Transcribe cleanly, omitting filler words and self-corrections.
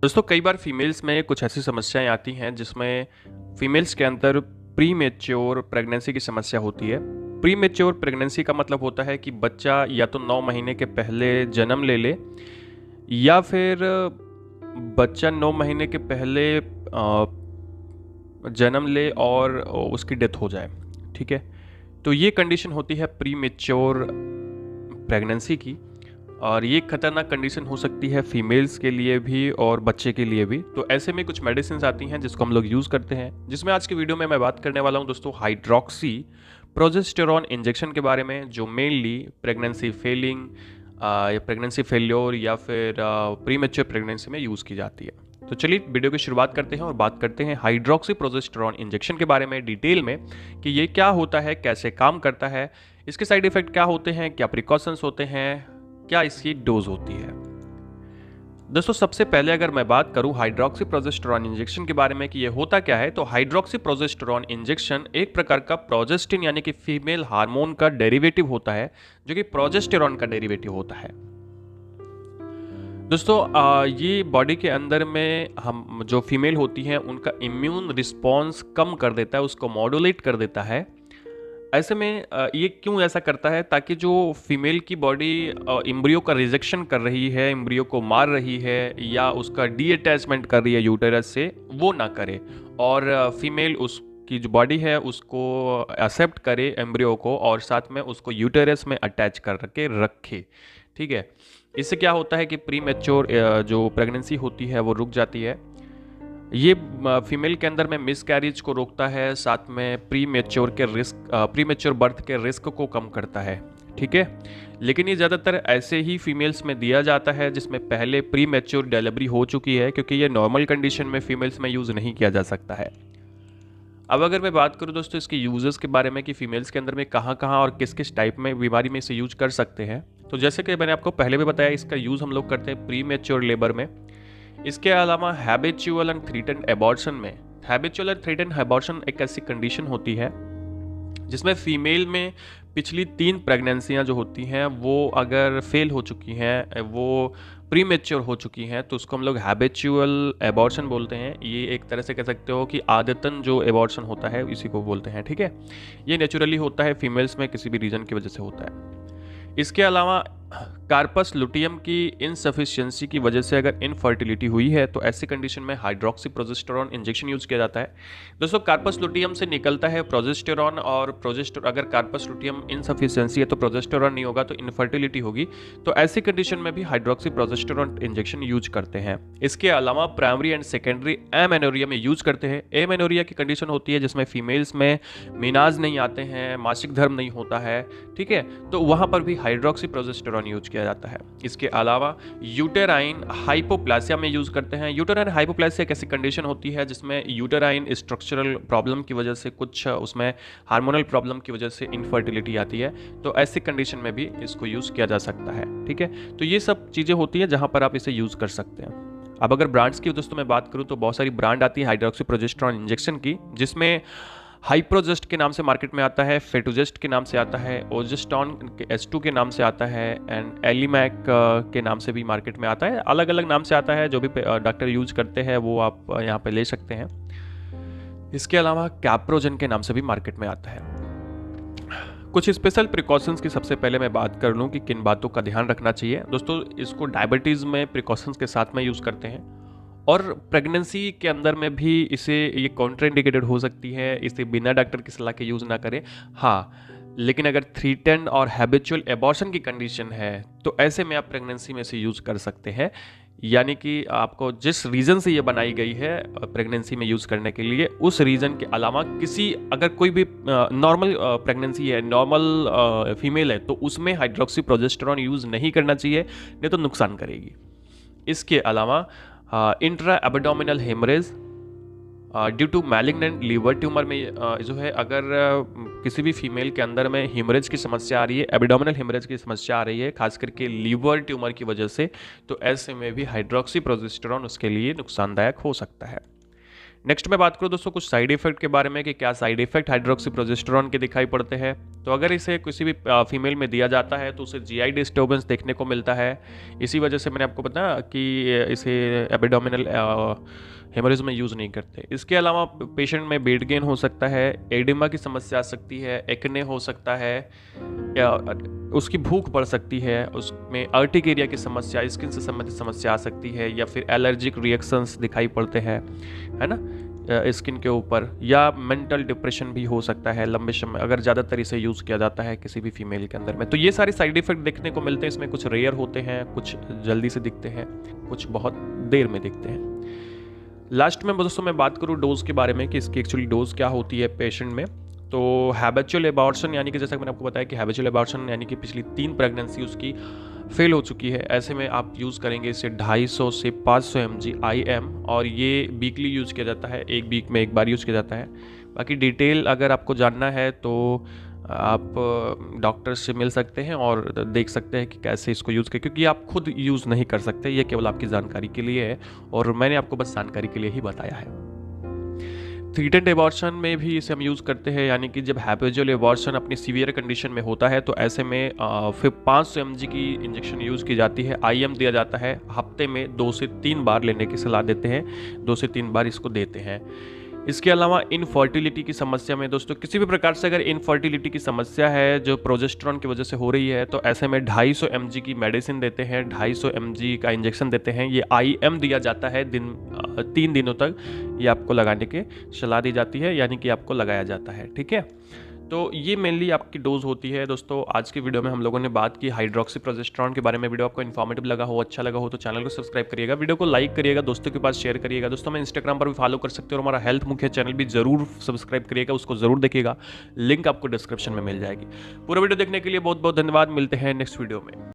दोस्तों कई बार फीमेल्स में कुछ ऐसी समस्याएं आती हैं जिसमें फीमेल्स के अंदर प्री मेच्योर प्रेगनेंसी की समस्या होती है। प्री मेच्योर प्रेगनेंसी का मतलब होता है कि बच्चा या तो 9 महीने के पहले जन्म ले ले या फिर बच्चा 9 महीने के पहले जन्म ले और उसकी डेथ हो जाए। ठीक है, तो ये कंडीशन होती है प्री मेच्योर प्रेगनेंसी की। और ये खतरनाक कंडीशन हो सकती है फीमेल्स के लिए भी और बच्चे के लिए भी। तो ऐसे में कुछ मेडिसिन आती हैं जिसको हम लोग यूज़ करते हैं, जिसमें आज की वीडियो में मैं बात करने वाला हूं दोस्तों हाइड्रोक्सी प्रोजेस्टेरॉन इंजेक्शन के बारे में, जो मेनली प्रेगनेंसी फेलिंग या प्रेगनेंसी फेल्योर या फिर प्रीमेच्योर प्रेगनेंसी में यूज़ की जाती है। तो चलिए वीडियो की शुरुआत करते हैं और बात करते हैं हाइड्रोक्सी प्रोजेस्टेरॉन इंजेक्शन के बारे में डिटेल में कि ये क्या होता है, कैसे काम करता है, इसके साइड इफेक्ट क्या होते हैं, क्या प्रिकॉशंस होते हैं, क्या इसकी डोज होती है। दोस्तों सबसे पहले अगर मैं बात करूं हाइड्रोक्सी प्रोजेस्टेरॉन इंजेक्शन के बारे में कि ये होता क्या है, तो हाइड्रोक्सी प्रोजेस्टेरॉन इंजेक्शन एक प्रकार का प्रोजेस्टिन यानी कि फीमेल हार्मोन का डेरिवेटिव होता है, जो कि प्रोजेस्टेरॉन का डेरिवेटिव होता है। दोस्तों ये बॉडी के अंदर में हम जो फीमेल होती हैं उनका इम्यून रिस्पॉन्स कम कर देता है, उसको मॉड्यूलेट कर देता है। ऐसे में ये क्यों ऐसा करता है, ताकि जो फीमेल की बॉडी एम्ब्रियो का रिजेक्शन कर रही है, एम्ब्रियो को मार रही है या उसका डी अटैचमेंट कर रही है यूटेरस से, वो ना करे और फीमेल उसकी जो बॉडी है उसको एक्सेप्ट करे एम्ब्रियो को और साथ में उसको यूटेरस में अटैच कर के रखे। ठीक है, इससे क्या होता है कि प्री मैच्योर जो प्रेगनेंसी होती है वो रुक जाती है। ये फीमेल के अंदर में मिस कैरिज को रोकता है, साथ में प्री मेच्योर बर्थ के रिस्क को कम करता है। ठीक है, लेकिन ये ज़्यादातर ऐसे ही फीमेल्स में दिया जाता है जिसमें पहले प्री मेच्योर डिलीवरी हो चुकी है, क्योंकि ये नॉर्मल कंडीशन में फीमेल्स में यूज़ नहीं किया जा सकता है। अब अगर मैं बात करूँ दोस्तों इसके यूजेस के बारे में कि फीमेल्स के अंदर में कहाँ कहाँ और किस किस टाइप में बीमारी में इसे यूज कर सकते हैं, तो जैसे कि मैंने आपको पहले भी बताया, इसका यूज़ हम लोग करते हैं प्री मेच्योर लेबर में। इसके अलावा हैबिचुअल एंड थ्रेटन एबॉर्शन में, हैबिचुअल एंड थ्रेटन एबॉर्शन एक ऐसी कंडीशन होती है जिसमें फीमेल में पिछली 3 प्रेगनेंसियां जो होती हैं वो अगर फेल हो चुकी हैं, वो प्री मेच्योर हो चुकी हैं, तो उसको हम लोग हैबिचुअल एबॉर्शन बोलते हैं। ये एक तरह से कह सकते हो कि आदतन जो एबॉर्शन होता है इसी को बोलते हैं। ठीक है, ये नेचुरली होता है, फीमेल्स में किसी भी रीजन की वजह से होता है। इसके अलावा कार्पस लुटियम की इनसफिशियंसी की वजह से अगर इनफर्टिलिटी हुई है तो ऐसी कंडीशन में हाइड्रोक्सी प्रोजेस्टेरॉन इंजेक्शन यूज किया जाता है। दोस्तों कार्पस लुटियम से निकलता है प्रोजेस्टेरॉन, और अगर कार्पस लुटियम इनसफिशियंसी है तो प्रोजेस्टेरॉन नहीं होगा, तो इनफर्टिलिटी होगी। तो ऐसी कंडीशन में भी हाइड्रोक्सी प्रोजेस्टेरॉन इंजेक्शन यूज करते हैं। इसके अलावा प्राइमरी एंड सेकेंडरी एमेनोरिया में यूज करते हैं। एमेनोरिया की कंडीशन होती है जिसमें फीमेल्स में मीनाज नहीं आते हैं, मासिक धर्म नहीं होता है। ठीक है, तो वहां पर भी हाइड्रोक्सी प्रोजेस्टेरॉन यूज किया जाता है। इसके अलावा यूटेराइन हाइपोप्लासिया में यूज करते हैं। यूटेराइन हाइपोप्लासिया एक ऐसी कंडीशन होती है जिसमें यूटेराइन स्ट्रक्चरल प्रॉब्लम की वजह से, कुछ उसमें हार्मोनल प्रॉब्लम की वजह से इनफर्टिलिटी आती है, तो ऐसी कंडीशन में भी इसको यूज किया जा सकता है। ठीक है, तो ये सब चीजें होती है जहां पर आप इसे यूज कर सकते हैं। अब अगर ब्रांड्स की दोस्तों मैं बात करूं तो बहुत सारी ब्रांड आती है हाइड्रोक्सी प्रोजेस्टेरॉन इंजेक्शन की, जिसमें हाइप्रोजेस्ट के नाम से मार्केट में आता है, फेटोजेस्ट के नाम से आता है, ओजेस्टॉन S2 के नाम से आता है, एंड एलिमैक के नाम से भी मार्केट में आता है। अलग अलग नाम से आता है, जो भी डॉक्टर यूज करते हैं वो आप यहाँ पे ले सकते हैं। इसके अलावा कैप्रोजन के नाम से भी मार्केट में आता है। कुछ स्पेशल प्रिकॉशंस की सबसे पहले मैं बात कर लूँ कि किन बातों का ध्यान रखना चाहिए। दोस्तों इसको डायबिटीज़ में प्रिकॉशंस के साथ में यूज़ करते हैं, और प्रेगनेंसी के अंदर में भी इसे ये कॉन्ट्राइंडिकेटेड हो सकती है, इसे बिना डॉक्टर की सलाह के यूज़ ना करें। हाँ, लेकिन अगर थ्रेटन और हैबिचुअल एबॉर्शन की कंडीशन है तो ऐसे में आप प्रेगनेंसी में इसे यूज़ कर सकते हैं। यानी कि आपको जिस रीज़न से ये बनाई गई है प्रेगनेंसी में यूज़ करने के लिए, उस रीज़न के अलावा किसी, अगर कोई भी नॉर्मल प्रेगनेंसी है, नॉर्मल फीमेल है, तो उसमें हाइड्रोक्सी प्रोजेस्टेरॉन यूज़ नहीं करना चाहिए, नहीं तो नुकसान करेगी। इसके अलावा intra abdominal haemorrhage due to malignant liver tumour में जो है, अगर किसी भी फीमेल के अंदर में हेमरेज की समस्या आ रही है, एब्डोमिनल हेमरेज की समस्या आ रही है, खास करके लीवर ट्यूमर की वजह से, तो ऐसे में भी हाइड्रोक्सी प्रोजेस्टेरॉन उसके लिए नुकसानदायक हो सकता है। नेक्स्ट मैं बात करूँ दोस्तों कुछ साइड इफेक्ट के बारे में कि क्या साइड इफेक्ट हाइड्रोक्सी प्रोजेस्टेरॉन के दिखाई पड़ते हैं। तो अगर इसे किसी भी फीमेल में दिया जाता है तो उसे जीआई डिस्टर्बेंस देखने को मिलता है। इसी वजह से मैंने आपको बताया कि इसे एबिडोमिनल हेमोरेज में यूज़ नहीं करते। इसके अलावा पेशेंट में वेट गेन हो सकता है, एडिमा की समस्या आ सकती है, एक्ने हो सकता है, या उसकी भूख बढ़ सकती है, उसमें अर्टिकेरिया की समस्या, स्किन से संबंधित समस्या आ सकती है, या फिर एलर्जिक रिएक्शंस दिखाई पड़ते हैं, है ना, स्किन के ऊपर, या मेंटल डिप्रेशन भी हो सकता है लंबे समय अगर ज़्यादातर इसे यूज़ किया जाता है किसी भी फीमेल के अंदर में। तो ये सारे साइड इफेक्ट देखने को मिलते हैं। इसमें कुछ रेयर होते हैं, कुछ जल्दी से दिखते हैं, कुछ बहुत देर में दिखते हैं। लास्ट में दोस्तों मैं बात करूँ डोज के बारे में कि इसकी एक्चुअली डोज क्या होती है पेशेंट में। तो हैबिचुअल एबॉर्शन यानी कि जैसा कि मैंने आपको बताया कि हैबिचुअल एबॉर्शन यानी कि पिछली 3 प्रेगनेंसी उसकी फेल हो चुकी है, ऐसे में आप यूज़ करेंगे इसे 250 से 500 mg IM, और ये वीकली यूज़ किया जाता है, एक वीक में एक बार यूज़ किया जाता है। बाकी डिटेल अगर आपको जानना है तो आप डॉक्टर से मिल सकते हैं और देख सकते हैं कि कैसे इसको यूज़ करें, क्योंकि आप खुद यूज़ नहीं कर सकते, ये केवल आपकी जानकारी के लिए है और मैंने आपको बस जानकारी के लिए ही बताया है। थ्रीटेंट एबॉर्शन में भी इसे हम यूज़ करते हैं, यानी कि जब हैबिचुअल एबॉर्शन अपनी सीवियर कंडीशन में होता है तो ऐसे में फिर 500 mg की इंजेक्शन यूज़ की जाती है, IM दिया जाता है, हफ्ते में 2 से 3 बार लेने की सलाह देते हैं, 2 से 3 बार इसको देते हैं। इसके अलावा इनफर्टिलिटी की समस्या में दोस्तों किसी भी प्रकार से अगर इनफर्टिलिटी की समस्या है जो प्रोजेस्टेरॉन की वजह से हो रही है तो ऐसे में 250 mg की मेडिसिन देते हैं, 250 mg का इंजेक्शन देते हैं। ये IM दिया जाता है 3 दिनों तक, ये आपको लगाने की सलाह दी जाती है, यानी कि आपको लगाया जाता है। ठीक है, तो ये मेनली आपकी डोज होती है। दोस्तों आज की वीडियो में हम लोगों ने बात की हाइड्रोक्सी प्रोजेस्टेरॉन के बारे में। वीडियो आपको इन्फॉर्मेटिव लगा हो, अच्छा लगा हो तो चैनल को सब्सक्राइब करिएगा, वीडियो को लाइक करिएगा, दोस्तों के पास शेयर करिएगा। दोस्तों मैं इंस्टाग्राम पर भी फॉलो कर सकते हो और हमारा हेल्थ मुख्य चैनल भी जरूर सब्सक्राइब करिएगा, उसको जरूर देखिएगा, लिंक आपको डिस्क्रिप्शन में मिल जाएगी। पूरा वीडियो देखने के लिए बहुत बहुत धन्यवाद, मिलते हैं नेक्स्ट वीडियो में।